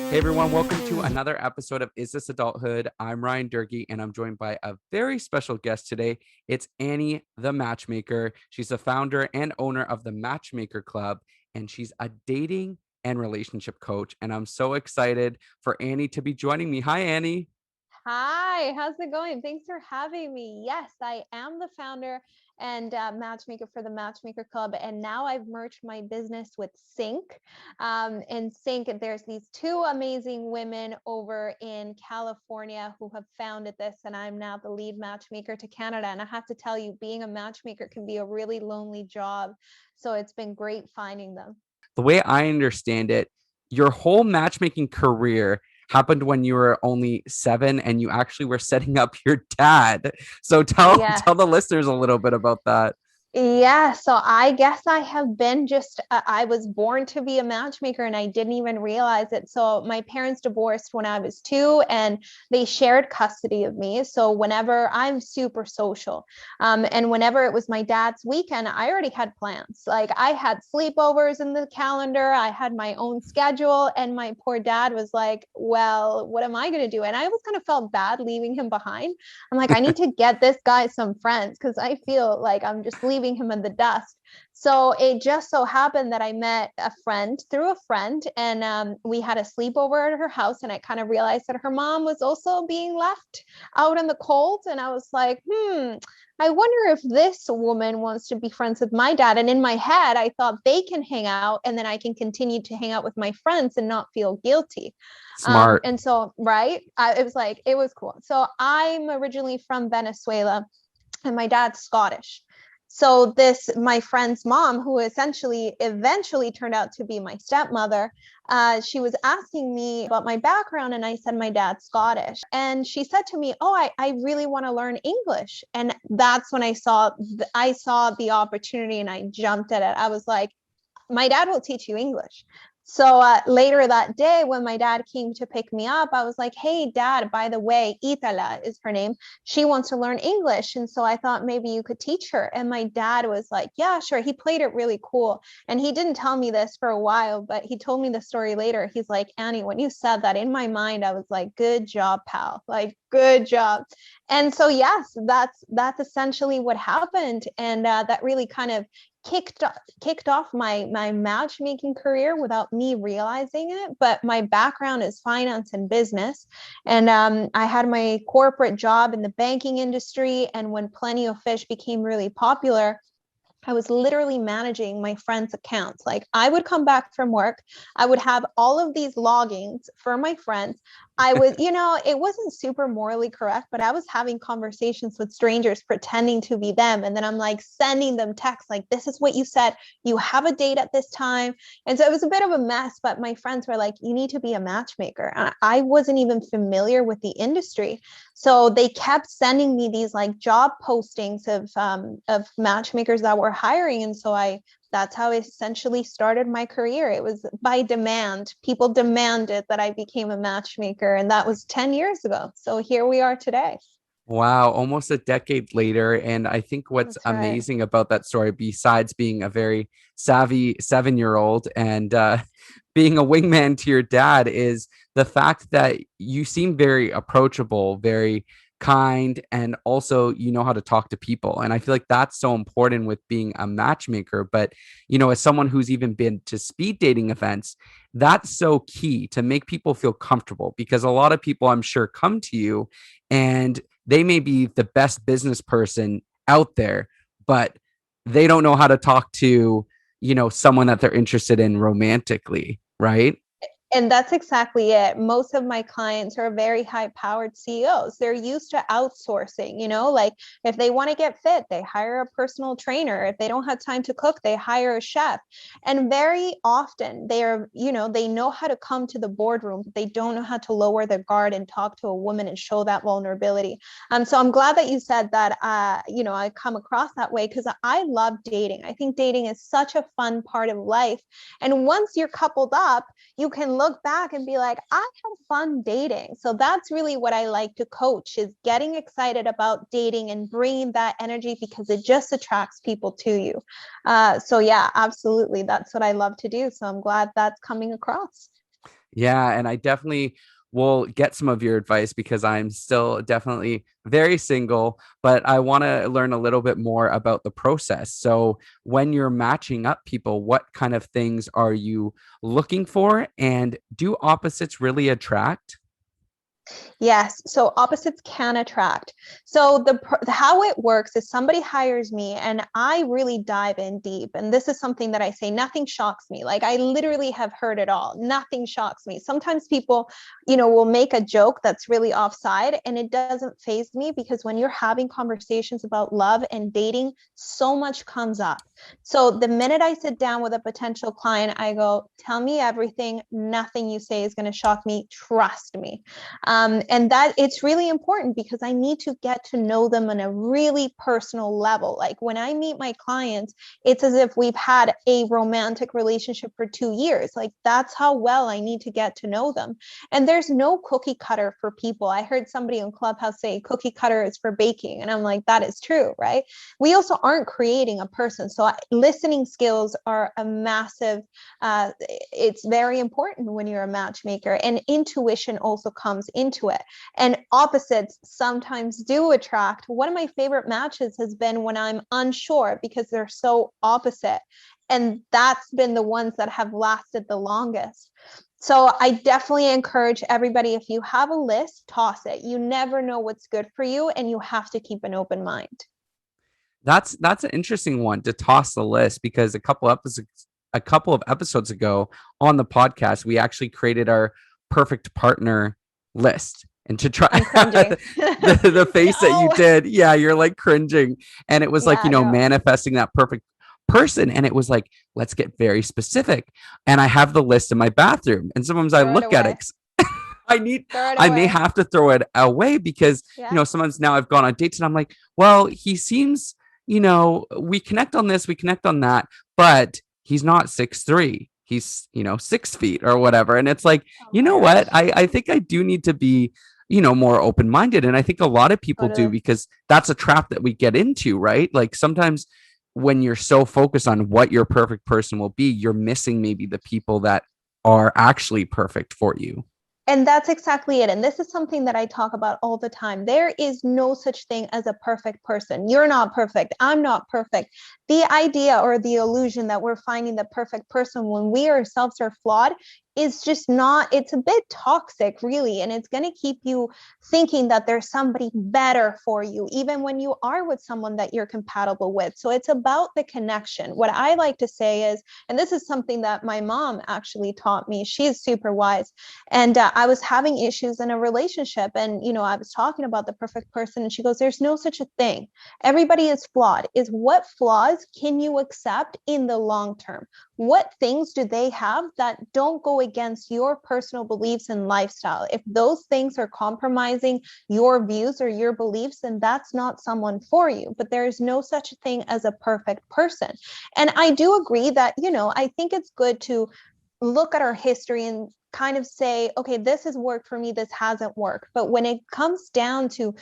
Hey everyone, welcome to another episode of Is This Adulthood? I'm Ryan Durkee and I'm joined by a very special guest today. It's Annie The Matchmaker. She's the founder and owner of the Matchmaker Club, and she's a dating and relationship coach. And I'm so excited for Annie to be joining me. Hi, Annie. Hi, how's it going? Thanks for having me. Yes, I am the founder and matchmaker for the Matchmaker Club, and now I've merged my business with Sync. In Sync, there's these two amazing women over in California who have founded this, and I'm now the lead matchmaker to Canada. And I have to tell you, being a matchmaker can be a really lonely job, so it's been great finding them. The way I understand it, your whole matchmaking career happened when you were only 7 and you actually were setting up your dad. So tell Yeah. tell the listeners a little bit about that. Yeah, so I guess I have been just, I was born to be a matchmaker and I didn't even realize it. So my parents divorced when I was 2 and they shared custody of me. So whenever I'm super social, and whenever it was my dad's weekend, I already had plans. Like I had sleepovers in the calendar, I had my own schedule, and my poor dad was like, well, what am I going to do? And I always kind of felt bad leaving him behind. I'm like, I need to get this guy some friends because I feel like I'm just leaving him in the dust. So it just so happened that I met a friend through a friend, and we had a sleepover at her house. And I kind of realized that her mom was also being left out in the cold. And I was like, I wonder if this woman wants to be friends with my dad. And in my head, I thought they can hang out and then I can continue to hang out with my friends and not feel guilty. Smart. And so, right, it was like, it was cool. So I'm originally from Venezuela and my dad's Scottish. So this, my friend's mom, who eventually turned out to be my stepmother, she was asking me about my background, and I said my dad's Scottish, and she said to me, "Oh, I really want to learn English," and that's when I saw the opportunity, and I jumped at it. I was like, my dad will teach you English. So later that day, when my dad came to pick me up, I was like, hey, dad, by the way, Itala is her name. She wants to learn English. And so I thought maybe you could teach her. And my dad was like, yeah, sure. He played it really cool. And he didn't tell me this for a while, but he told me the story later. He's like, Annie, when you said that, in my mind, I was like, good job, pal. Like, good job. And so, yes, that's essentially what happened. And that really kind of kicked off my matchmaking career without me realizing it. But my background is finance and business, and I had my corporate job in the banking industry. And when Plenty of Fish became really popular, I was literally managing my friends' accounts. Like I would come back from work, I would have all of these logins for my friends. I was, it wasn't super morally correct, but I was having conversations with strangers pretending to be them. And then I'm like sending them texts like, this is what you said. You have a date at this time. And so it was a bit of a mess, but my friends were like, you need to be a matchmaker. And I wasn't even familiar with the industry. So they kept sending me these like job postings of matchmakers that were hiring. And so that's how I essentially started my career. It was by demand. People demanded that I became a matchmaker. And that was 10 years ago. So here we are today. Wow, almost a decade later. And I think what's That's right. amazing about that story, besides being a very savvy 7-year-old and being a wingman to your dad, is the fact that you seem very approachable, very kind, and also you know how to talk to people. And I feel like that's so important with being a matchmaker. But, as someone who's even been to speed dating events, that's so key to make people feel comfortable because a lot of people, I'm sure, come to you and they may be the best business person out there, but they don't know how to talk to, someone that they're interested in romantically, right? And that's exactly it. Most of my clients are very high powered CEOs. They're used to outsourcing, like if they want to get fit, they hire a personal trainer. If they don't have time to cook, they hire a chef. And very often they know how to come to the boardroom, but they don't know how to lower their guard and talk to a woman and show that vulnerability. So I'm glad that you said that, I come across that way because I love dating. I think dating is such a fun part of life. And once you're coupled up, you can look back and be like, I had fun dating. So that's really what I like to coach, is getting excited about dating and bringing that energy because it just attracts people to you. So yeah, absolutely. That's what I love to do. So I'm glad that's coming across. Yeah, and I definitely will get some of your advice because I'm still definitely very single, but I want to learn a little bit more about the process. So, when you're matching up people, what kind of things are you looking for? And do opposites really attract? Yes, so opposites can attract. So how it works is somebody hires me and I really dive in deep. And this is something that I say, nothing shocks me. Like I literally have heard it all. Nothing shocks me. Sometimes people, will make a joke that's really offside and it doesn't faze me because when you're having conversations about love and dating, so much comes up. So the minute I sit down with a potential client, I go, tell me everything. Nothing you say is going to shock me. Trust me. And that it's really important because I need to get to know them on a really personal level. Like when I meet my clients, it's as if we've had a romantic relationship for 2 years. Like that's how well I need to get to know them. And there's no cookie cutter for people. I heard somebody on Clubhouse say cookie cutter is for baking. And I'm like, that is true, right? We also aren't creating a person. So listening skills are a massive, it's very important when you're a matchmaker, and intuition also comes into it. And opposites sometimes do attract. One of my favorite matches has been when I'm unsure because they're so opposite. And that's been the ones that have lasted the longest. So I definitely encourage everybody, if you have a list, toss it. You never know what's good for you, and you have to keep an open mind. That's an interesting one to toss the list because a couple of episodes ago on the podcast, we actually created our perfect partner list. And to try the face that you did, yeah, you're like cringing. And it was like, Yeah, no. manifesting that perfect person. And it was like, let's get very specific. And I have the list in my bathroom. And sometimes I look at it. I may have to throw it away because, sometimes now I've gone on dates and I'm like, well, he seems, we connect on this, we connect on that, but he's not 6'3". He's, 6 feet or whatever. And it's like, what? I think I do need to be, more open-minded. And I think a lot of people do because that's a trap that we get into, right? Like sometimes when you're so focused on what your perfect person will be, you're missing maybe the people that are actually perfect for you. And that's exactly it. And this is something that I talk about all the time. There is no such thing as a perfect person. You're not perfect. I'm not perfect. The idea or the illusion that we're finding the perfect person when we ourselves are flawed is just not, it's a bit toxic, really. And it's going to keep you thinking that there's somebody better for you, even when you are with someone that you're compatible with. So it's about the connection. What I like to say is, and this is something that my mom actually taught me, she's super wise. And I was having issues in a relationship. And, I was talking about the perfect person. And she goes, there's no such a thing. Everybody is flawed. Is what flaws can you accept in the long term? What things do they have that don't go against your personal beliefs and lifestyle? If those things are compromising your views or your beliefs, then that's not someone for you. But there is no such thing as a perfect person. And I do agree that, I think it's good to look at our history and kind of say, okay, this has worked for me, this hasn't worked. But when it comes down to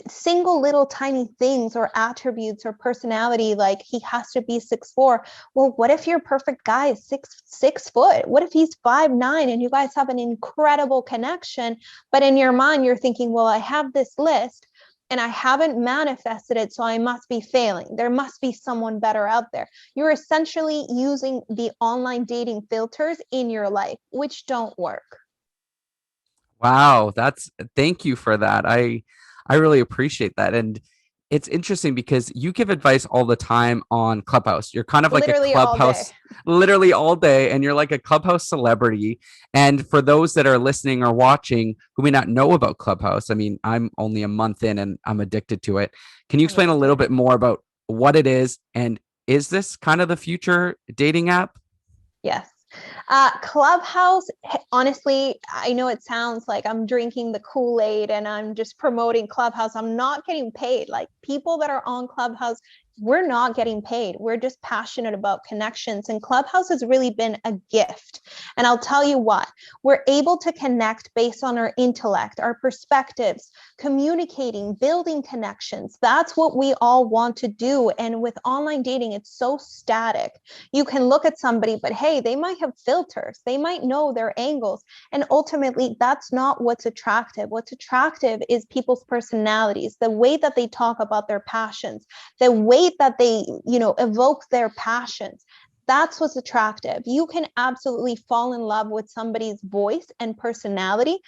single little tiny things or attributes or personality, like he has to be 6'4". Well, what if your perfect guy is six foot? What if he's 5'9" and you guys have an incredible connection? But in your mind, you're thinking, well, I have this list and I haven't manifested it, so I must be failing. There must be someone better out there. You're essentially using the online dating filters in your life, which don't work. Wow, thank you for that. I really appreciate that. And it's interesting because you give advice all the time on Clubhouse. You're kind of like literally a Clubhouse, literally all day, and you're like a Clubhouse celebrity. And for those that are listening or watching who may not know about Clubhouse, I mean, I'm only a month in and I'm addicted to it. Can you explain a little bit more about what it is? And is this kind of the future dating app? Yes. Clubhouse, honestly, I know it sounds like I'm drinking the Kool-Aid and I'm just promoting Clubhouse. I'm not getting paid. Like people that are on Clubhouse we're not getting paid. We're just passionate about connections. And Clubhouse has really been a gift. And I'll tell you what, we're able to connect based on our intellect, our perspectives, communicating, building connections. That's what we all want to do. And with online dating, it's so static. You can look at somebody, but hey, they might have filters. They might know their angles. And ultimately, that's not what's attractive. What's attractive is people's personalities, the way that they talk about their passions, the way that they, evoke their passions. That's what's attractive. You can absolutely fall in love with somebody's voice and personality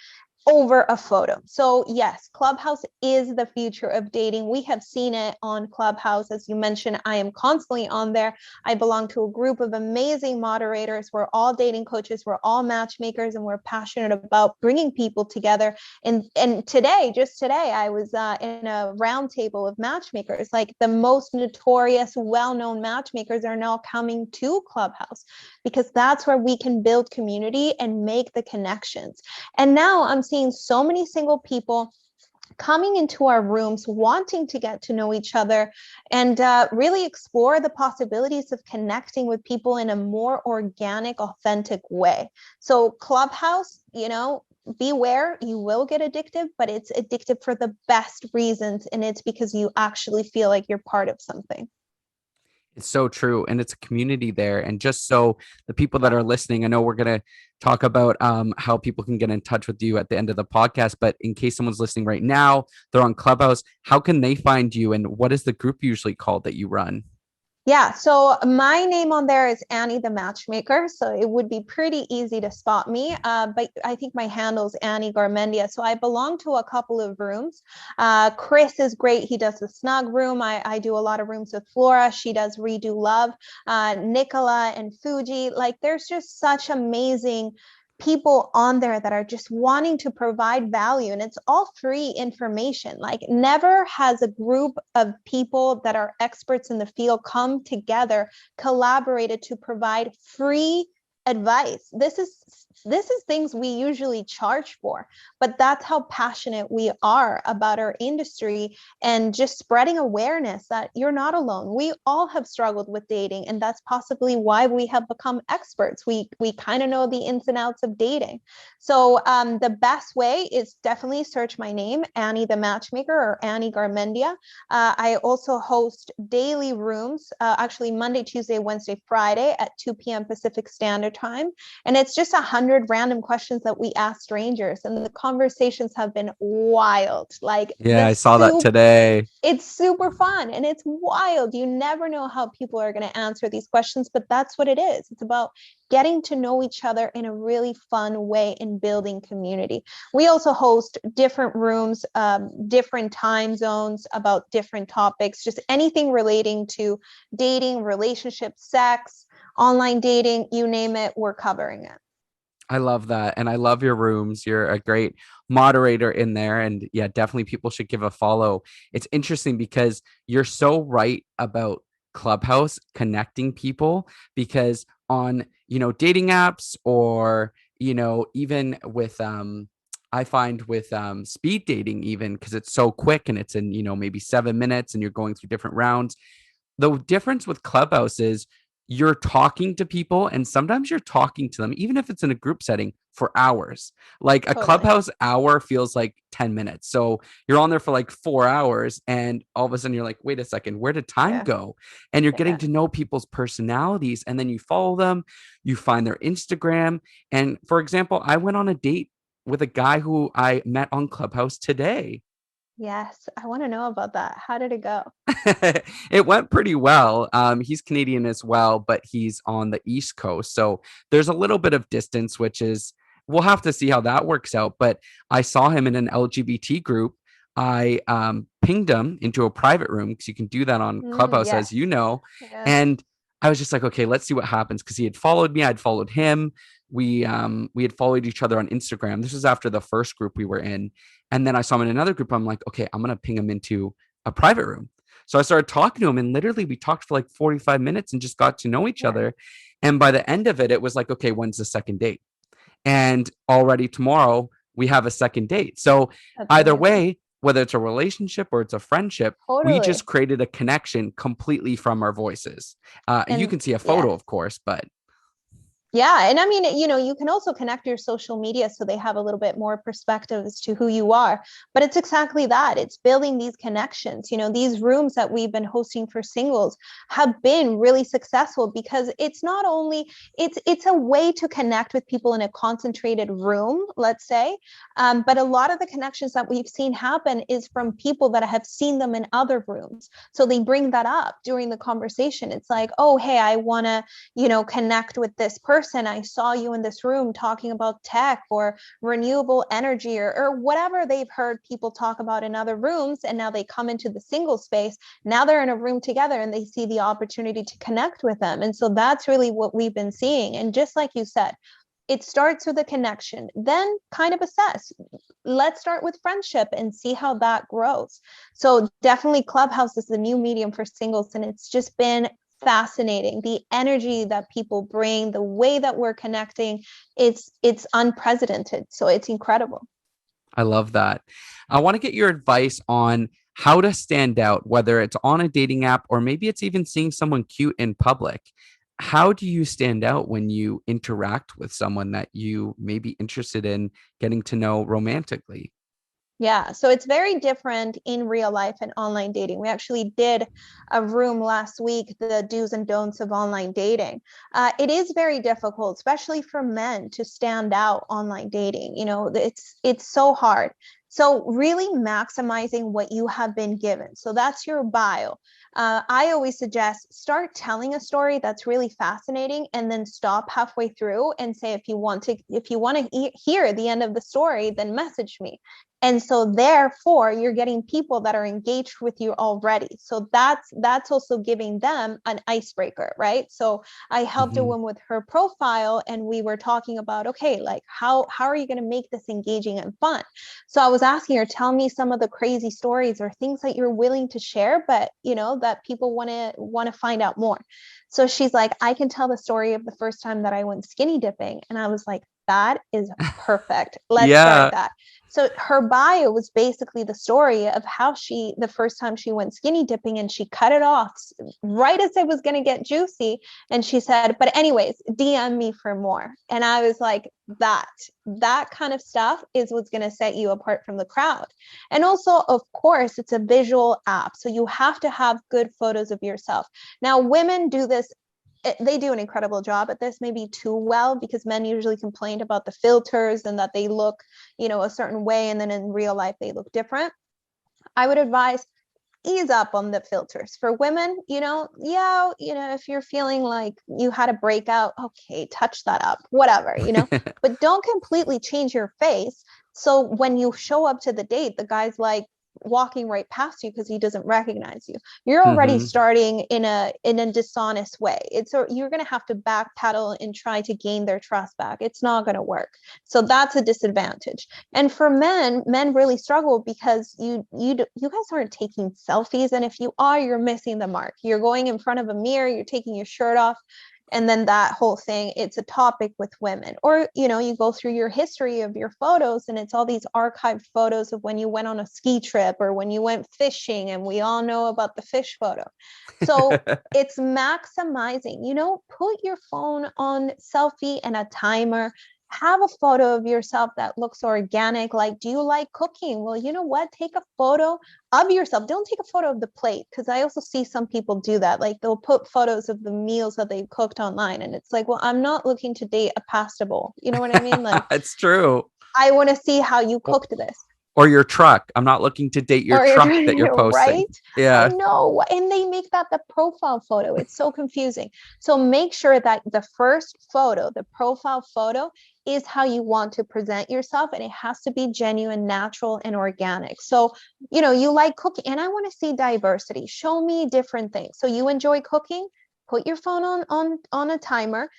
over a photo. So yes, Clubhouse is the future of dating. We have seen it on Clubhouse. As you mentioned, I am constantly on there. I belong to a group of amazing moderators. We're all dating coaches. We're all matchmakers, and we're passionate about bringing people together. And today, just today, I was in a roundtable of matchmakers. Like the most notorious, well-known matchmakers are now coming to Clubhouse because that's where we can build community and make the connections. And now I'm seeing so many single people coming into our rooms, wanting to get to know each other and really explore the possibilities of connecting with people in a more organic, authentic way. So Clubhouse, beware, you will get addictive, but it's addictive for the best reasons. And it's because you actually feel like you're part of something. It's so true. And it's a community there. And just so the people that are listening, I know we're going to talk about how people can get in touch with you at the end of the podcast. But in case someone's listening right now, they're on Clubhouse, how can they find you? And what is the group usually called that you run? Yeah, so my name on there is Annie The Matchmaker, so it would be pretty easy to spot me, but I think my handle is Annie Garmendia, so I belong to a couple of rooms. Chris is great. He does the snug room. I do a lot of rooms with Flora. She does Redo Love. Nicola and Fuji, like there's just such amazing people on there that are just wanting to provide value, and it's all free information. Like never has a group of people that are experts in the field come together, collaborated to provide free advice. This is things we usually charge for, but that's how passionate we are about our industry and just spreading awareness that you're not alone. We all have struggled with dating, and that's possibly why we have become experts. We kind of know the ins and outs of dating. So the best way is definitely search my name, Annie the Matchmaker or Annie Garmendia. I also host daily rooms, actually Monday, Tuesday, Wednesday, Friday at 2 p.m. Pacific Standard Time. And it's just 100 random questions that we ask strangers. And the conversations have been wild. Like, Yeah, I saw that today. It's super fun and it's wild. You never know how people are going to answer these questions, but that's what it is. It's about getting to know each other in a really fun way and building community. We also host different rooms, different time zones about different topics, just anything relating to dating, relationships, sex, online dating, you name it, we're covering it. I love that. And I love your rooms. You're a great moderator in there. And yeah, definitely people should give a follow. It's interesting because you're so right about Clubhouse connecting people, because on, dating apps or, even with, I find with speed dating, even because it's so quick and it's in, maybe 7 minutes and you're going through different rounds. The difference with Clubhouse is you're talking to people, and sometimes you're talking to them, even if it's in a group setting, for hours. Like a Totally. Clubhouse hour feels like 10 minutes. So you're on there for like 4 hours, and all of a sudden you're like, wait a second, where did time go? And you're getting to know people's personalities, and then you follow them, you find their Instagram. And for example, I went on a date with a guy who I met on Clubhouse today. Yes, I want to know about that. How did it go? It went pretty well. He's Canadian as well, but he's on the East Coast. So there's a little bit of distance, which is, we'll have to see how that works out. But I saw him in an LGBT group. I pinged him into a private room, because you can do that on Clubhouse, yes. as you know. Yeah. And I was just like, okay, let's see what happens, because he had followed me. I'd followed him. We had followed each other on Instagram. This was after the first group we were in. And then I saw him in another group. I'm like, okay, I'm going to ping him into a private room. So I started talking to him, and literally we talked for like 45 minutes and just got to know each other. And by the end of it, it was like, okay, when's the second date? And already tomorrow we have a second date. So either way, whether it's a relationship or it's a friendship, we Totally. just created a connection completely from our voices. You And can see a yeah. photo, of course, but Yeah. And I mean, you can also connect your social media so they have a little bit more perspective as to who you are. But it's exactly that. It's building these connections. These rooms that we've been hosting for singles have been really successful because it's not only it's a way to connect with people in a concentrated room, let's say. But a lot of the connections that we've seen happen is from people that have seen them in other rooms. So they bring that up during the conversation. It's like, oh, hey, I want to connect with this person. I saw you in this room talking about tech or renewable energy or whatever they've heard people talk about in other rooms. And now they come into the single space. Now they're in a room together and they see the opportunity to connect with them. And so that's really what we've been seeing. And just like you said, it starts with a connection, then kind of assess. Let's start with friendship and see how that grows. So definitely Clubhouse is the new medium for singles, and it's just been fascinating. The energy that people bring, the way that we're connecting, it's unprecedented. So it's incredible. I love that. I want to get your advice on how to stand out, whether it's on a dating app or maybe it's even seeing someone cute in public. How do you stand out when you interact with someone that you may be interested in getting to know romantically? Yeah, so it's very different in real life and online dating. We actually did a room last week, the do's and don'ts of online dating. It is very difficult, especially for men, to stand out online dating. It's so hard. So really maximizing what you have been given. So that's your bio. I always suggest start telling a story that's really fascinating, and then stop halfway through and say, if you want to hear the end of the story, then message me. And so therefore you're getting people that are engaged with you already. So that's also giving them an icebreaker, right? So I helped a Mhm. woman with her profile, and we were talking about, okay, like how are you going to make this engaging and fun? So I was asking her, tell me some of the crazy stories or things that you're willing to share, but that people want to find out more. So she's like, I can tell the story of the first time that I went skinny dipping. And I was like, that is perfect. Let's start Yeah. that. So her bio was basically the story of how the first time she went skinny dipping, and she cut it off right as it was going to get juicy. And she said, but anyways, DM me for more. And I was like, that kind of stuff is what's going to set you apart from the crowd. And also, of course, it's a visual app. So you have to have good photos of yourself. Now, women do this. They do an incredible job at this, maybe too well, because men usually complain about the filters and that they look, a certain way, and then in real life they look different. I would advise ease up on the filters. For women, if you're feeling like you had a breakout, okay, touch that up, whatever, but don't completely change your face. So when you show up to the date, the guy's like walking right past you because he doesn't recognize you. You're already Mhm. starting in a dishonest way. You're going to have to backpedal and try to gain their trust back. It's not going to work. So that's a disadvantage. And for men really struggle because you guys aren't taking selfies, and if you are, you're missing the mark. You're going in front of a mirror, you're taking your shirt off, and then that whole thing, it's a topic with women. Or you go through your history of your photos, and it's all these archived photos of when you went on a ski trip or when you went fishing, and we all know about the fish photo. So it's maximizing, put your phone on selfie and a timer. Have a photo of yourself that looks organic. Like, do you like cooking? Well, you know what? Take a photo of yourself. Don't take a photo of the plate, because I also see some people do that. Like, they'll put photos of the meals that they've cooked online, and it's like, well, I'm not looking to date a pasta bowl. You know what I mean? Like, It's true. I want to see how you Or, cooked this. or your truck. I'm not looking to date your Or you're truck that trying you're to posting. write. I Yeah. know. And they make that the profile photo. It's so confusing. So make sure that the first photo, the profile photo, is how you want to present yourself. And it has to be genuine, natural, and organic. So, you like cooking, and I want to see diversity. Show me different things. So you enjoy cooking, put your phone on a timer.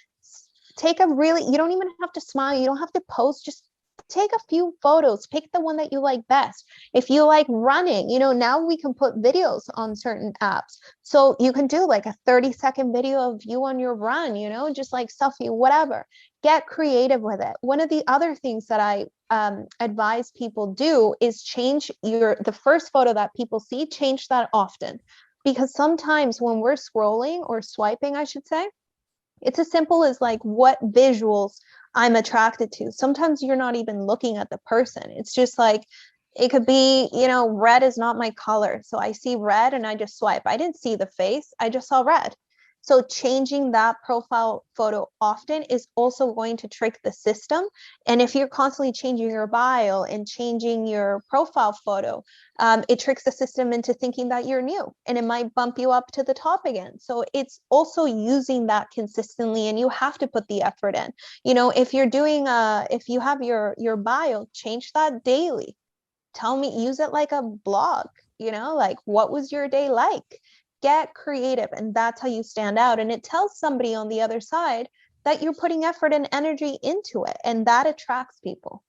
You don't even have to smile. You don't have to post. Just take a few photos, pick the one that you like best. If you like running, now we can put videos on certain apps. So you can do like a 30-second video of you on your run, just like selfie, whatever. Get creative with it. One of the other things that I advise people do is change the first photo that people see, change that often. Because sometimes when we're scrolling or swiping, I should say, it's as simple as like what visuals I'm attracted to. Sometimes you're not even looking at the person. It's just like, it could be, red is not my color. So I see red and I just swipe. I didn't see the face. I just saw red. So changing that profile photo often is also going to trick the system. And if you're constantly changing your bio and changing your profile photo, it tricks the system into thinking that you're new, and it might bump you up to the top again. So it's also using that consistently, and you have to put the effort in. If you're doing, if you have your bio, change that daily. Tell me, use it like a blog, like what was your day like? Get creative, and that's how you stand out. And it tells somebody on the other side that you're putting effort and energy into it, and that attracts people.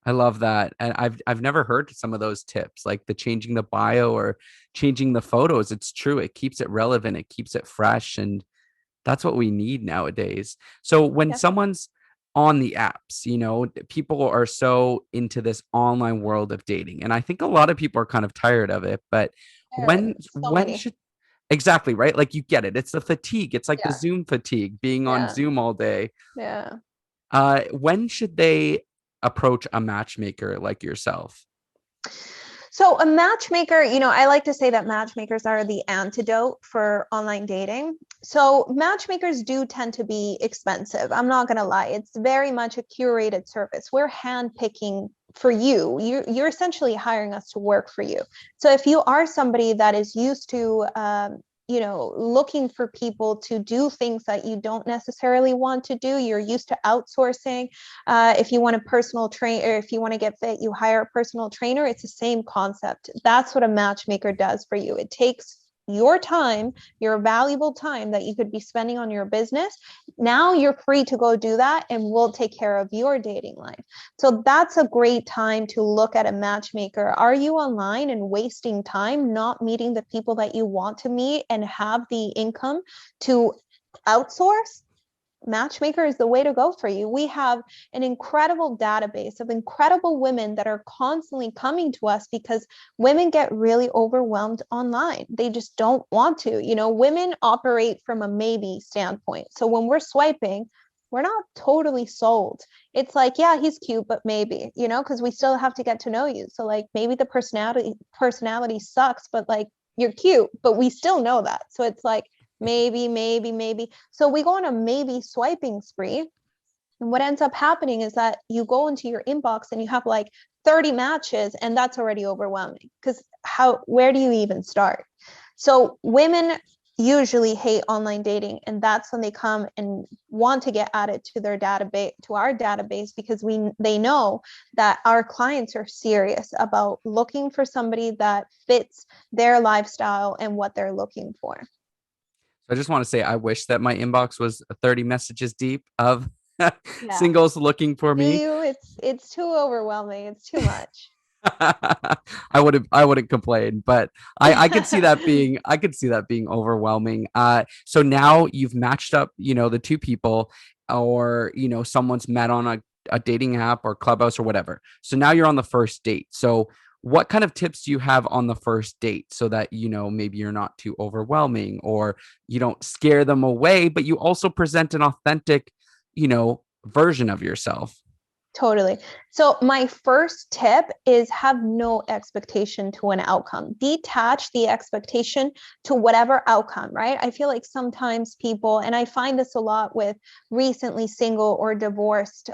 I love that. And I've never heard some of those tips, like the changing the bio or changing the photos. It's true. It keeps it relevant. It keeps it fresh. And that's what we need nowadays. So when Yeah. someone's on the apps, people are so into this online world of dating. And I think a lot of people are kind of tired of it. But So when many. should exactly right? Like you get it. It's the fatigue. It's like the Yeah. Zoom fatigue, being on Yeah. Zoom all day. Yeah. When should they approach a matchmaker like yourself? So a matchmaker, I like to say that matchmakers are the antidote for online dating. So matchmakers do tend to be expensive. I'm not going to lie. It's very much a curated service. We're handpicking for you. You're essentially hiring us to work for you. So if you are somebody that is used to looking for people to do things that you don't necessarily want to do, you're used to outsourcing. If you want a personal trainer, or if you want to get fit, you hire a personal trainer. It's the same concept. That's what a matchmaker does for you. It takes your time, your valuable time that you could be spending on your business. Now you're free to go do that, and we'll take care of your dating life. So that's a great time to look at a matchmaker. Are you online and wasting time not meeting the people that you want to meet and have the income to outsource? Matchmaker is the way to go for you. We have an incredible database of incredible women that are constantly coming to us because women get really overwhelmed online. They just don't want to. Women operate from a maybe standpoint. So when we're swiping, we're not totally sold. It's like, yeah, he's cute, but maybe, because we still have to get to know you. So like maybe the personality sucks, but like you're cute, but we still know that. So it's like, maybe. So we go on a maybe swiping spree. And what ends up happening is that you go into your inbox and you have like 30 matches, and that's already overwhelming because where do you even start? So women usually hate online dating, and that's when they come and want to get added to their database, to our database, because they know that our clients are serious about looking for somebody that fits their lifestyle and what they're looking for. So I just want to say I wish that my inbox was 30 messages deep of Yeah. singles looking for me. It's too overwhelming. It's too much. I wouldn't complain, but I could see that being overwhelming. So now you've matched up, the two people, or someone's met on a dating app or Clubhouse or whatever. So now you're on the first date. So what kind of tips do you have on the first date so that maybe you're not too overwhelming, or you don't scare them away, but you also present an authentic version of yourself? Totally. So my first tip is have no expectation to an outcome. Detach the expectation to whatever outcome, right? I feel like sometimes people, and I find this a lot with recently single or divorced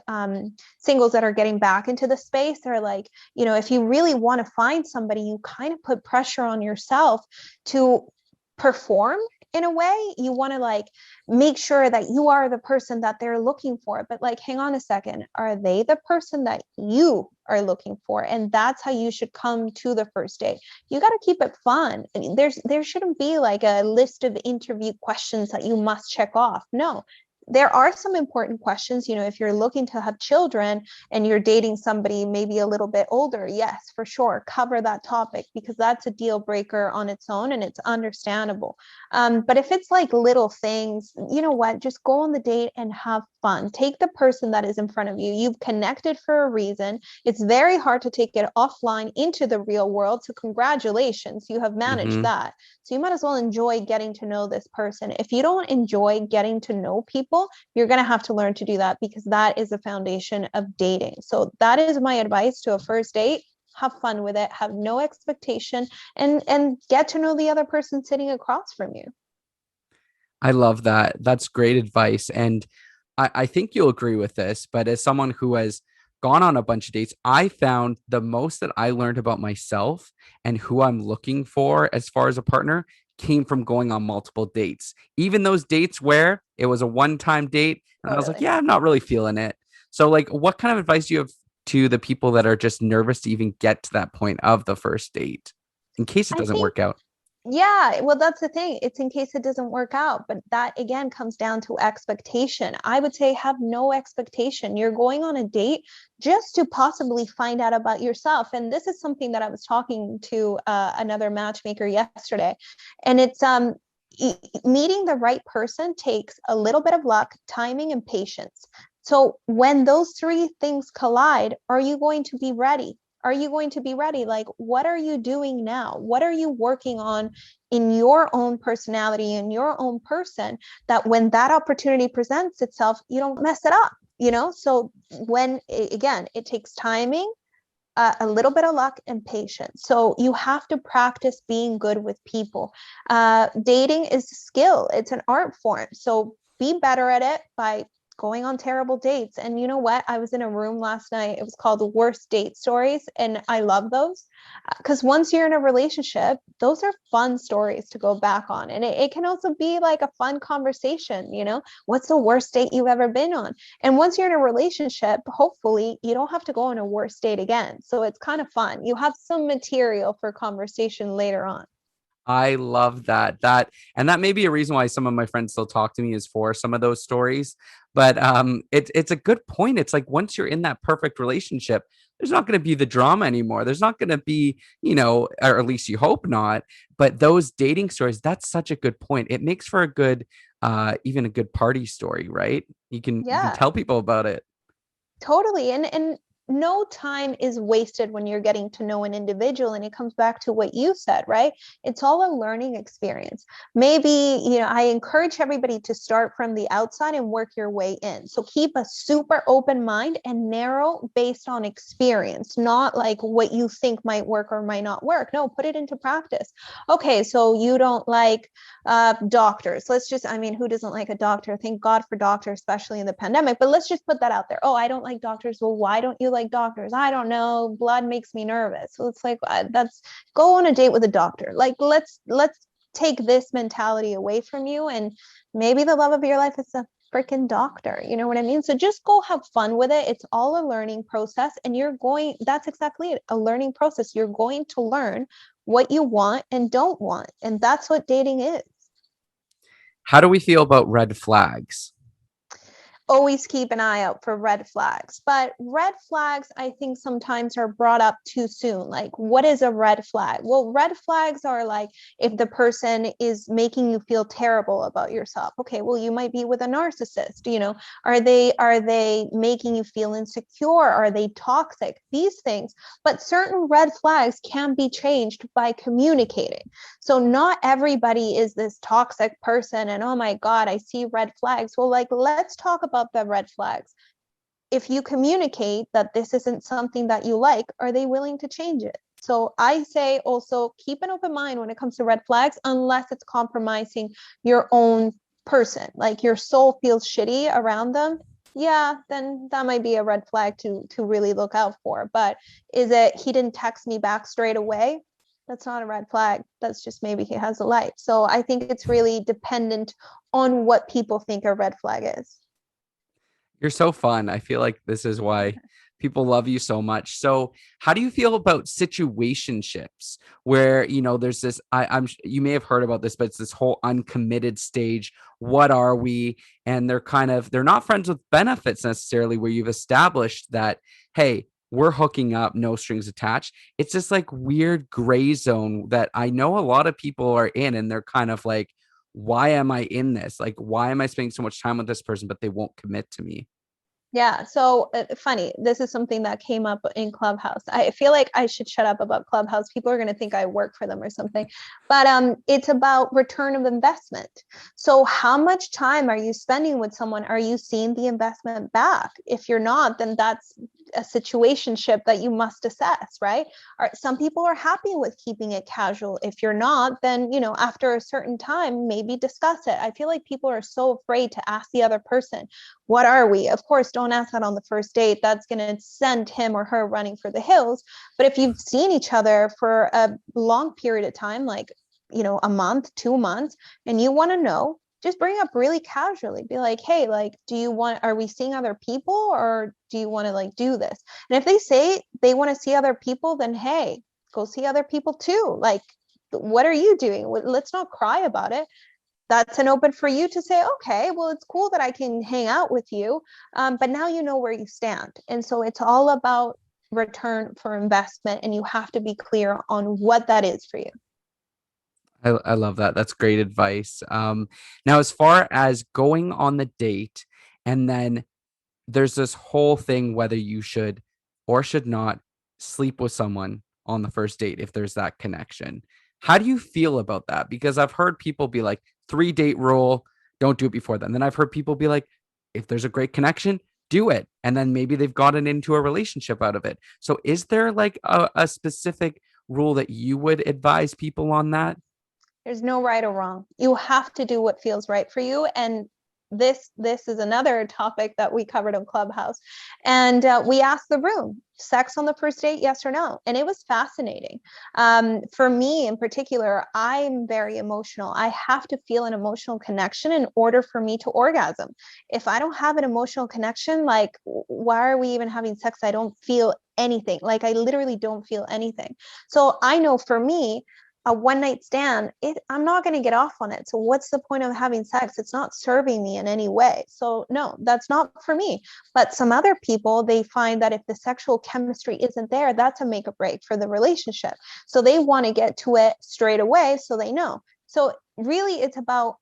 singles that are getting back into the space, they're like, if you really want to find somebody, you kind of put pressure on yourself to perform in a way. You want to like make sure that you are the person that they're looking for, but like, hang on a second, are they the person that you are looking for? And that's how you should come to the first date. You got to keep it fun. I mean, there shouldn't be like a list of interview questions that you must check off. No, there are some important questions. If you're looking to have children and you're dating somebody maybe a little bit older, yes, for sure, cover that topic, because that's a deal breaker on its own and it's understandable. But if it's like little things, you know what, just go on the date and have fun. Take the person that is in front of you. You've connected for a reason. It's very hard to take it offline into the real world. So congratulations, you have managed that. So you might as well enjoy getting to know this person. If you don't enjoy getting to know people, you're going to have to learn to do that, because that is the foundation of dating. So that is my advice to a first date. Have fun with it, have no expectation, and get to know the other person sitting across from you. I love that. That's great advice. And I think you'll agree with this, but as someone who has gone on a bunch of dates, I found the most that I learned about myself and who I'm looking for as far as a partner came from going on multiple dates. Even those dates where it was a one-time date and I was like, Totally. yeah, I'm not really feeling it. So like, what kind of advice do you have to the people that are just nervous to even get to that point of the first date in case it I doesn't think work out? Yeah, well, that's the thing. It's in case it doesn't work out. But that again comes down to expectation. I would say have no expectation. You're going on a date just to possibly find out about yourself. And this is something that I was talking to another matchmaker yesterday. And it's meeting the right person takes a little bit of luck, timing, and patience. So when those three things collide, are you going to be ready? Are you going to be ready? Like, what are you doing now? What are you working on in your own personality, in your own person, that when that opportunity presents itself, you don't mess it up, So when, again, it takes timing, a little bit of luck, and patience. So you have to practice being good with people. Dating is a skill. It's an art form. So be better at it by going on terrible dates. And you know what? I was in a room last night. It was called The Worst Date Stories. And I love those because once you're in a relationship, those are fun stories to go back on. And it can also be like a fun conversation. What's the worst date you've ever been on? And once you're in a relationship, hopefully you don't have to go on a worst date again. So it's kind of fun. You have some material for conversation later on. I love that. That may be a reason why some of my friends still talk to me is for some of those stories. But it's a good point. It's like once you're in that perfect relationship, there's not going to be the drama anymore. There's not going to be, or at least you hope not. But those dating stories, that's such a good point. It makes for a good, even a good party story, right? You can Yeah. tell people about it. Totally. And no time is wasted when you're getting to know an individual. And it comes back to what you said, right? It's all a learning experience. Maybe, I encourage everybody to start from the outside and work your way in. So keep a super open mind and narrow based on experience, not like what you think might work or might not work. No, put it into practice. Okay, so you don't like doctors. Who doesn't like a doctor? Thank God for doctors, especially in the pandemic. But let's just put that out there. Oh, I don't like doctors. Well, why don't you like doctors? I don't know. Blood makes me nervous. So it's like that's go on a date with a doctor. Like let's take this mentality away from you, and maybe the love of your life is a freaking doctor. You know what I mean? So just go have fun with it. It's all a learning process, and that's exactly it, a learning process. You're going to learn what you want and don't want, and that's what dating is. How do we feel about red flags? Always keep an eye out for red flags. But red flags, I think sometimes are brought up too soon. Like, what is a red flag? Well, red flags are like if the person is making you feel terrible about yourself. Okay, well, you might be with a narcissist. Are they making you feel insecure? Are they toxic? These things. But certain red flags can be changed by communicating. So not everybody is this toxic person and oh my God, I see red flags. Well, like, let's talk about the red flags. If you communicate that this isn't something that you like, are they willing to change it? So I say also keep an open mind when it comes to red flags, unless it's compromising your own person, like your soul feels shitty around them. Yeah, then that might be a red flag to really look out for. But is it he didn't text me back straight away? That's not a red flag. That's just maybe he has a life. So I think it's really dependent on what people think a red flag is. You're so fun. I feel like this is why People love you so much. So how do you feel about situationships where, there's this, you may have heard about this, but it's this whole uncommitted stage. What are we? And they're not friends with benefits necessarily, where you've established that, hey, we're hooking up, no strings attached. It's this like weird gray zone that I know a lot of people are in, and they're kind of like, why am I in this? Like, why am I spending so much time with this person, but they won't commit to me? Yeah, so funny. This is something that came up in Clubhouse. I feel like I should shut up about Clubhouse. People are going to think I work for them or something. But it's about return of investment. So how much time are you spending with someone? Are you seeing the investment back? If you're not, then that's a situationship that you must assess, right? Some people are happy with keeping it casual. If you're not, then, after a certain time, maybe discuss it. I feel like people are so afraid to ask the other person, what are we? Of course, don't ask that on the first date. That's going to send him or her running for the hills. But if you've seen each other for a long period of time, like, a month, 2 months, and you want to know, just bring up really casually, be like, hey, like, are we seeing other people, or do you want to like do this? And if they say they want to see other people, then hey, go see other people too. Like, what are you doing? Let's not cry about it. That's an open for you to say, okay, well, it's cool that I can hang out with you. But now you know where you stand. And so it's all about return for investment. And you have to be clear on what that is for you. I love that. That's great advice. Now, as far as going on the date, and then there's this whole thing whether you should or should not sleep with someone on the first date if there's that connection. How do you feel about that? Because I've heard people be like, 3 date rule, don't do it before then. Then I've heard people be like, if there's a great connection, do it. And then maybe they've gotten into a relationship out of it. So is there like a specific rule that you would advise people on that? There's no right or wrong. You have to do what feels right for you. And this is another topic that we covered in Clubhouse. And we asked the room, sex on the first date, yes or no? And it was fascinating. For me in particular, I'm very emotional. I have to feel an emotional connection in order for me to orgasm. If I don't have an emotional connection, like, why are we even having sex? I don't feel anything. Like, I literally don't feel anything. So I know for me, a one night stand, I'm not going to get off on it. So what's the point of having sex? It's not serving me in any way. So no, that's not for me. But some other people, they find that if the sexual chemistry isn't there, that's a make or break for the relationship. So they want to get to it straight away so they know. So really, it's about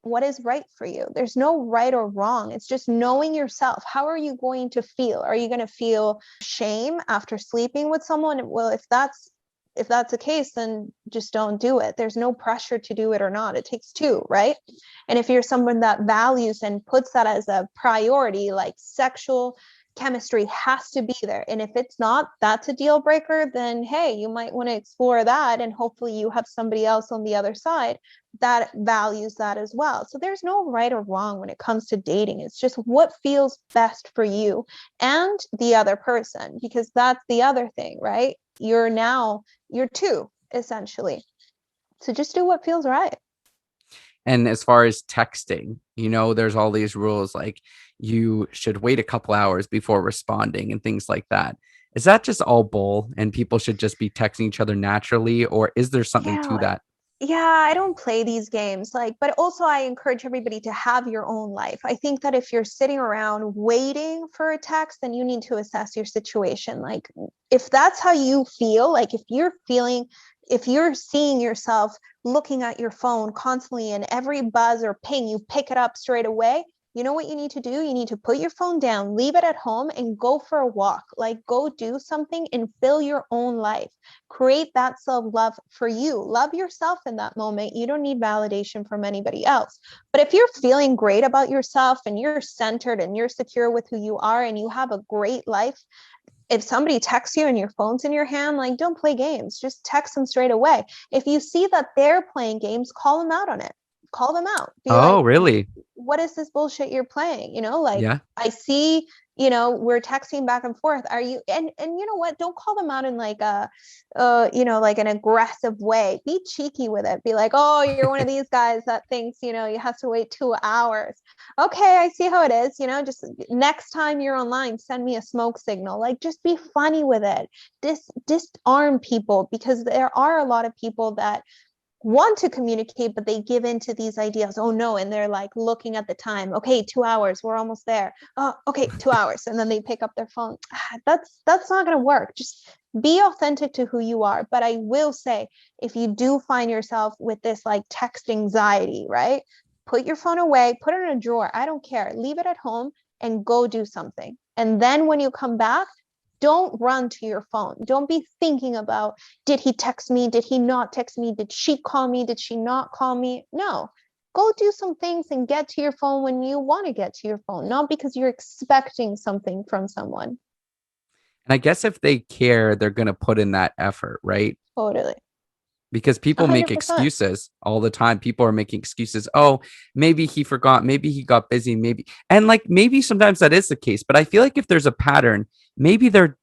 what is right for you. There's no right or wrong. It's just knowing yourself. How are you going to feel? Are you going to feel shame after sleeping with someone? Well, if that's the case, then just don't do it. There's no pressure to do it or not. It takes two, right? And if you're someone that values and puts that as a priority, like sexual chemistry has to be there. And if it's not, that's a deal breaker, then hey, you might want to explore that. And hopefully you have somebody else on the other side that values that as well. So there's no right or wrong when it comes to dating. It's just what feels best for you and the other person, because that's the other thing, right? You're two, essentially. So just do what feels right. And as far as texting, there's all these rules like you should wait a couple hours before responding and things like that. Is that just all bull and people should just be texting each other naturally, or is there something to Yeah, that? yeah, I don't play these games, like, but also I encourage everybody to have your own life. I think that if you're sitting around waiting for a text, then you need to assess your situation. Like, if that's how you feel, like if you're seeing yourself looking at your phone constantly and every buzz or ping, you pick it up straight away, you know what you need to do? You need to put your phone down, leave it at home, and go for a walk. Like, go do something and fill your own life. Create that self-love for you. Love yourself in that moment. You don't need validation from anybody else. But if you're feeling great about yourself and you're centered and you're secure with who you are and you have a great life, if somebody texts you and your phone's in your hand, like, don't play games. Just text them straight away. If you see that they're playing games, call them out on it. call them out. Be like, Oh, really? what is this bullshit you're playing? Like, Yeah. I see, we're texting back and forth. Are you, and you know what? Don't call them out in like a, like an aggressive way. Be cheeky with it. Be like, oh, you're one of these guys that thinks, you have to wait 2 hours. Okay, I see how it is. Just next time you're online, send me a smoke signal. Like, just be funny with it. Disarm people, because there are a lot of people that want to communicate, but they give in to these ideas. Oh no. And they're like looking at the time. Okay, 2 hours, we're almost there. Oh, okay, 2 hours. And then they pick up their phone. That's not going to work. Just be authentic to who you are. But I will say, if you do find yourself with this like text anxiety, right? Put your phone away, put it in a drawer. I don't care. Leave it at home and go do something. And then when you come back, don't run to your phone. Don't be thinking about, did he text me? Did he not text me? Did she call me? Did she not call me? No. Go do some things and get to your phone when you want to get to your phone, not because you're expecting something from someone. And I guess if they care, they're going to put in that effort, right? Totally. Because people make 100%. excuses all the time. People are making excuses. Oh, maybe he forgot. Maybe he got busy. Maybe. And like, maybe sometimes that is the case. But I feel like if there's a pattern, maybe they're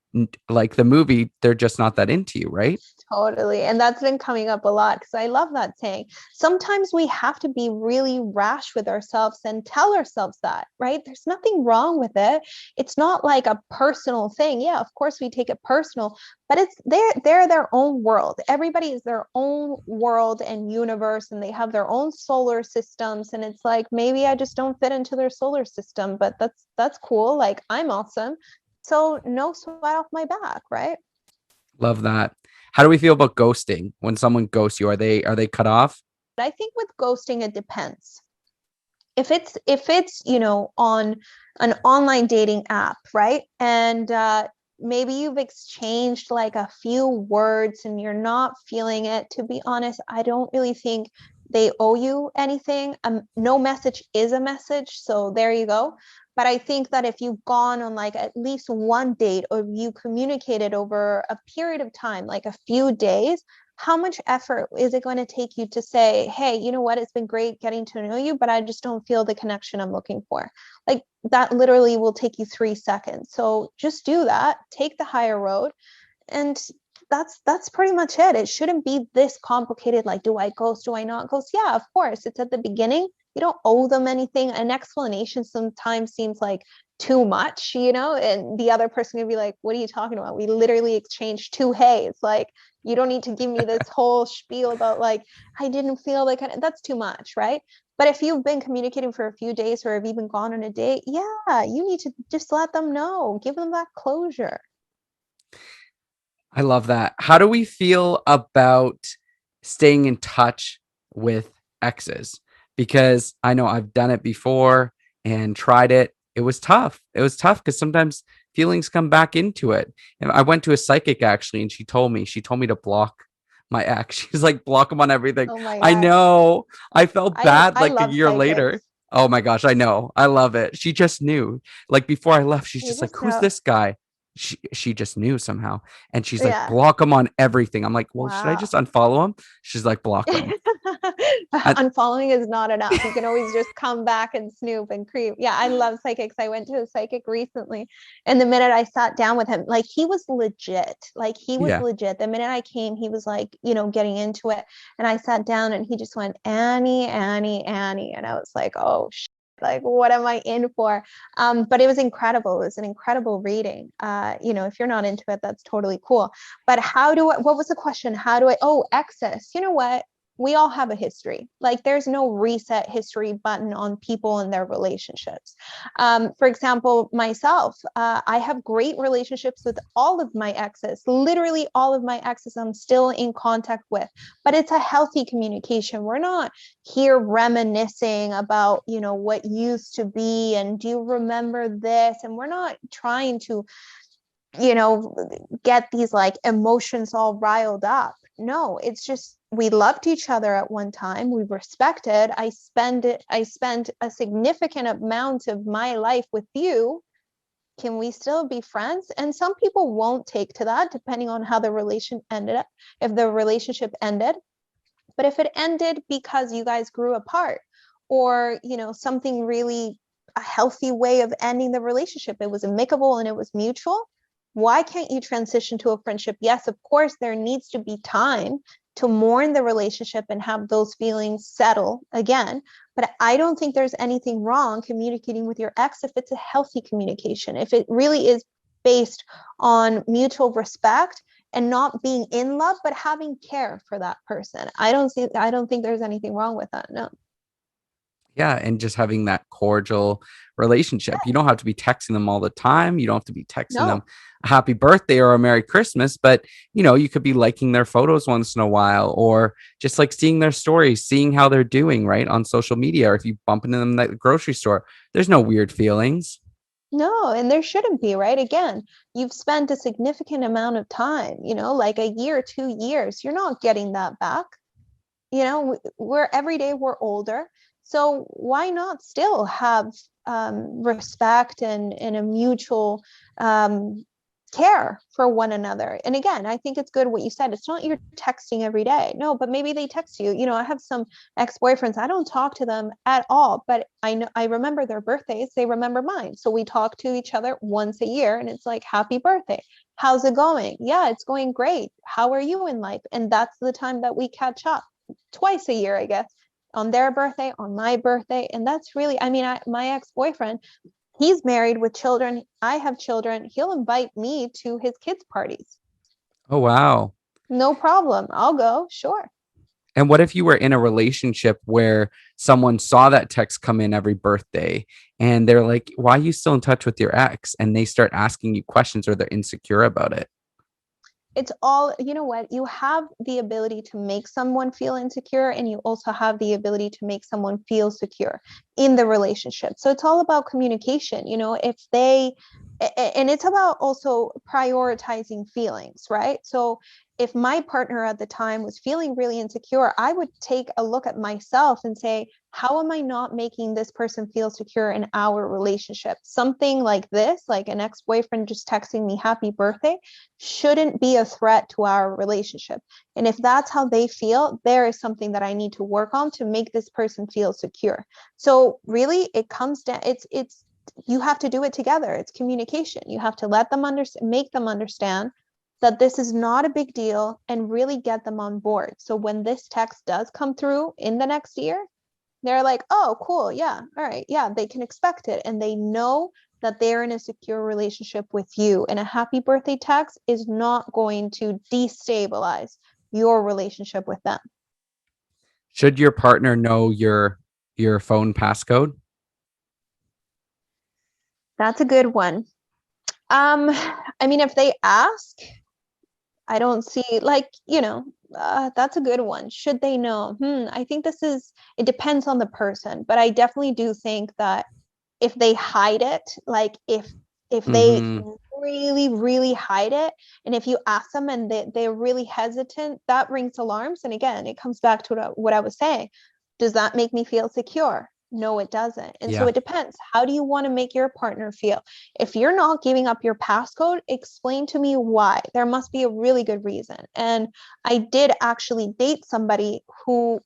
like the movie, they're just not that into you, right? Totally. And that's been coming up a lot, because I love that saying. Sometimes we have to be really rash with ourselves and tell ourselves that, right? There's nothing wrong with it. It's not like a personal thing. Yeah, of course we take it personal, but it's they're their own world. Everybody is their own world and universe, and they have their own solar systems. And it's like, maybe I just don't fit into their solar system, but that's cool. Like, I'm awesome. So no sweat off my back, right? Love that. How do we feel about ghosting? When someone ghosts you, are they cut off? I think with ghosting, it depends. If it's on an online dating app, right? And maybe you've exchanged like a few words and you're not feeling it. To be honest, I don't really think they owe you anything. No message is a message, so there you go. But I think that if you've gone on like at least one date, or you communicated over a period of time, like a few days, how much effort is it going to take you to say, hey, you know what, it's been great getting to know you, but I just don't feel the connection I'm looking for. Like, that literally will take you 3 seconds. So just do that, take the higher road, and that's pretty much it. It shouldn't be this complicated. Like, do I ghost? Do I not ghost? Yeah, of course. It's at the beginning. You don't owe them anything. An explanation sometimes seems like too much, and the other person can be like, what are you talking about? We literally exchanged two heys. Like, you don't need to give me this whole spiel about like, I didn't feel like that's too much, right? But if you've been communicating for a few days, or have even gone on a date, yeah, you need to just let them know, give them that closure. I love that. How do we feel about staying in touch with exes? Because I know I've done it before and tried it. It was tough. It was tough because sometimes feelings come back into it. And I went to a psychic actually, and she told me to block my ex. She's like, block him on everything. Oh my I God. know. I felt bad I like a love year later. psychics. Oh my gosh, I know. I love it. She just knew. Like before I left, she's You just like, just who's know. this guy? She just knew somehow. And she's like, Yeah. block him on everything. I'm like, well, should I just Wow. unfollow him? She's like, block him. I, Unfollowing is not enough. You can always just come back and snoop and creep. Yeah, I love psychics. I went to a psychic recently, and the minute I sat down with him, like, he was legit. Like, he was yeah. legit. The minute I came, he was like, getting into it. And I sat down and he just went, Annie, Annie, Annie. And I was like, oh, like, what am I in for? But it was incredible. It was an incredible reading. If you're not into it, that's totally cool. But what was the question? Excess. You know what? We all have a history. Like, there's no reset history button on people and their relationships. For example, myself, I have great relationships with all of my exes. Literally all of my exes I'm still in contact with, but it's a healthy communication. We're not here reminiscing about, what used to be, and do you remember this? And we're not trying to, get these like emotions all riled up. No, it's just, we loved each other at one time. We respected. I spent a significant amount of my life with you. Can we still be friends? And some people won't take to that, depending on how the relation ended up, if the relationship ended. But if it ended because you guys grew apart, or, something really, a healthy way of ending the relationship, it was amicable and it was mutual, why can't you transition to a friendship? Yes, of course, there needs to be time to mourn the relationship and have those feelings settle again. But I don't think there's anything wrong communicating with your ex if it's a healthy communication, if it really is based on mutual respect and not being in love, but having care for that person. I don't think there's anything wrong with that. No. Yeah, and just having that cordial relationship. You don't have to be texting them all the time. You don't have to be texting them No. a happy birthday or a Merry Christmas, but you could be liking their photos once in a while, or just like seeing their stories, seeing how they're doing, right, on social media, or if you bump into them at the grocery store. There's no weird feelings. No, and there shouldn't be, right? Again, you've spent a significant amount of time, like a year, 2 years. You're not getting that back. We're every day we're older. So why not still have respect and a mutual care for one another? And again, I think it's good what you said. It's not you're texting every day. No, but maybe they text you. I have some ex-boyfriends. I don't talk to them at all, but I remember their birthdays. They remember mine. So we talk to each other once a year, and it's like, happy birthday. How's it going? Yeah, it's going great. How are you in life? And that's the time that we catch up, twice a year, I guess, on their birthday, on my birthday. And that's really, my ex-boyfriend, he's married with children. I have children. He'll invite me to his kids' parties. Oh, wow. No problem. I'll go. Sure. And what if you were in a relationship where someone saw that text come in every birthday and they're like, why are you still in touch with your ex? And they start asking you questions, or they're insecure about it. It's all, you know what, you have the ability to make someone feel insecure, and you also have the ability to make someone feel secure in the relationship. So it's all about communication. If they, and it's about also prioritizing feelings, right? So if my partner at the time was feeling really insecure, I would take a look at myself and say, how am I not making this person feel secure in our relationship? Something like this, like an ex-boyfriend just texting me happy birthday, shouldn't be a threat to our relationship. And if that's how they feel, there is something that I need to work on to make this person feel secure. So really, it comes down, it's you have to do it together. It's communication. You have to let them understand, make them understand that this is not a big deal, and really get them on board. So when this text does come through in the next year, they're like, oh, cool. Yeah. All right. Yeah. They can expect it. And they know that they're in a secure relationship with you. And a happy birthday text is not going to destabilize your relationship with them. Should your partner know your phone passcode? That's a good one. If they ask, I don't see, that's a good one. Should they know? I think it depends on the person, but I definitely do think that if they hide it, like if they Mm-hmm. really, really hide it, and if you ask them and they're really hesitant, that rings alarms. And again, it comes back to what I was saying. Does that make me feel secure? No, it doesn't. And so Yeah. it depends. How do you want to make your partner feel? If you're not giving up your passcode, explain to me why. There must be a really good reason. And I did actually date somebody who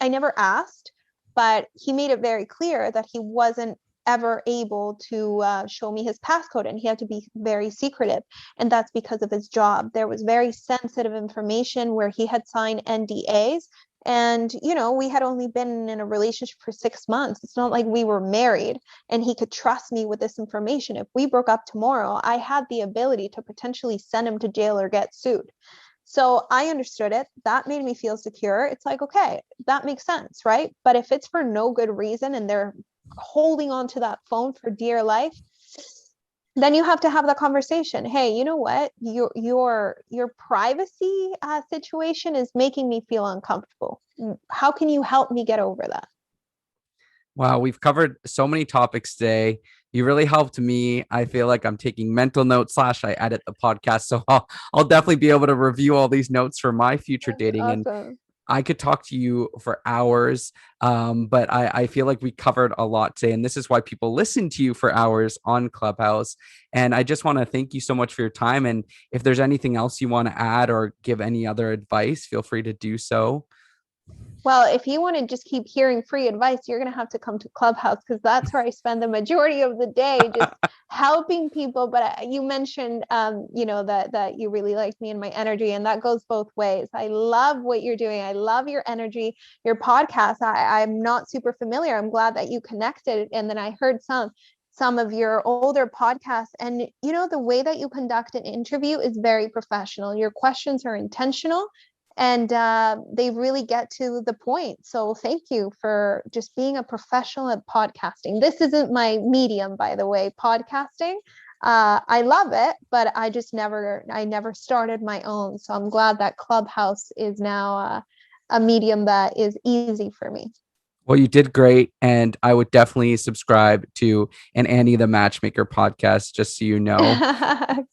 I never asked, but he made it very clear that he wasn't ever able to show me his passcode, and he had to be very secretive. And that's because of his job. There was very sensitive information where he had signed NDAs. And, we had only been in a relationship for 6 months. It's not like we were married, and he could trust me with this information. If we broke up tomorrow, I had the ability to potentially send him to jail or get sued. So I understood it. That made me feel secure. It's like, okay, that makes sense, right? But if it's for no good reason and they're holding on to that phone for dear life, then you have to have that conversation. Hey, you know what? Your privacy situation is making me feel uncomfortable. How can you help me get over that? Wow, we've covered so many topics today. You really helped me. I feel like I'm taking mental notes / I edit the podcast. So I'll definitely be able to review all these notes for my future That's dating. And awesome. I could talk to you for hours, but I feel like we covered a lot today. And this is why people listen to you for hours on Clubhouse. And I just want to thank you so much for your time. And if there's anything else you want to add or give any other advice, feel free to do so. Well, if you want to just keep hearing free advice, you're going to have to come to Clubhouse, because that's where I spend the majority of the day, just helping people. But you mentioned, that you really like me and my energy, and that goes both ways. I love what you're doing. I love your energy, your podcast. I'm not super familiar. I'm glad that you connected. And then I heard some of your older podcasts, and the way that you conduct an interview is very professional. Your questions are intentional, and they really get to the point. So thank you for just being a professional at podcasting. This isn't my medium, by the way, podcasting. I love it, but I never started my own. So I'm glad that Clubhouse is now a medium that is easy for me. Well, you did great. And I would definitely subscribe to an Annie the Matchmaker podcast, just so you know.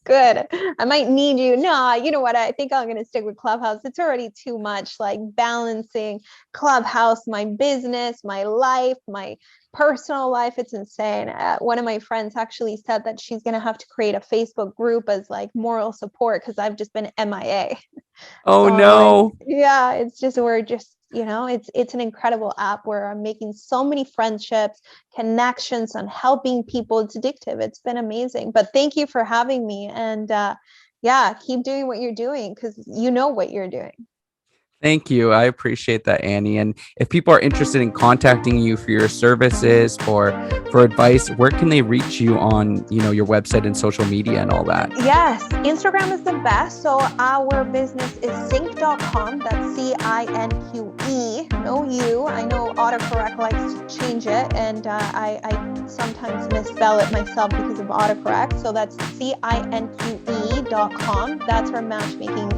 Good. I might need you. No, you know what? I think I'm going to stick with Clubhouse. It's already too much, like balancing Clubhouse, my business, my life, my personal life. It's insane. One of my friends actually said that she's going to have to create a Facebook group as like moral support, because I've just been MIA. Oh, So no. like, yeah, we're just, it's an incredible app where I'm making so many friendships, connections, and helping people. It's addictive. It's been amazing. But thank you for having me. And keep doing what you're doing, because you know what you're doing. Thank you. I appreciate that, Annie. And if people are interested in contacting you for your services or for advice, where can they reach you on, your website and social media and all that? Yes, Instagram is the best. So our business is sync.com. That's CINQE. No U. I know autocorrect likes to change it, and I sometimes misspell it myself because of autocorrect. So that's CINQE.com. That's our matchmaking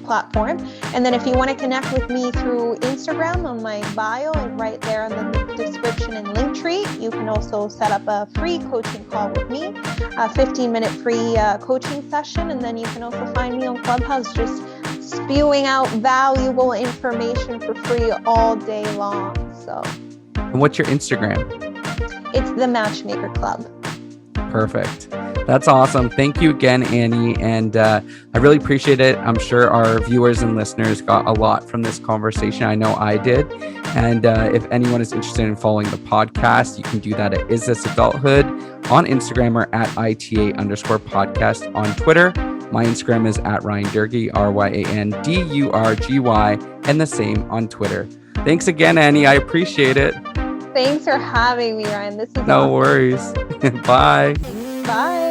platform. And then if you want to connect with me through Instagram, on my bio and right there in the description and link tree, you can also set up a free coaching call with me, a 15-minute free coaching session. And then you can also find me on Clubhouse, just spewing out valuable information for free all day long. So, and what's your Instagram? It's the Matchmaker Club. Perfect. That's awesome. Thank you again, Annie. And I really appreciate it. I'm sure our viewers and listeners got a lot from this conversation. I know I did. And if anyone is interested in following the podcast, you can do that at Is This Adulthood on Instagram, or at ITA_podcast on Twitter. My Instagram is at Ryan Durgy, RyanDurgy, and the same on Twitter. Thanks again, Annie. I appreciate it. Thanks for having me, Ryan. This is no awesome. Worries. Bye. Bye.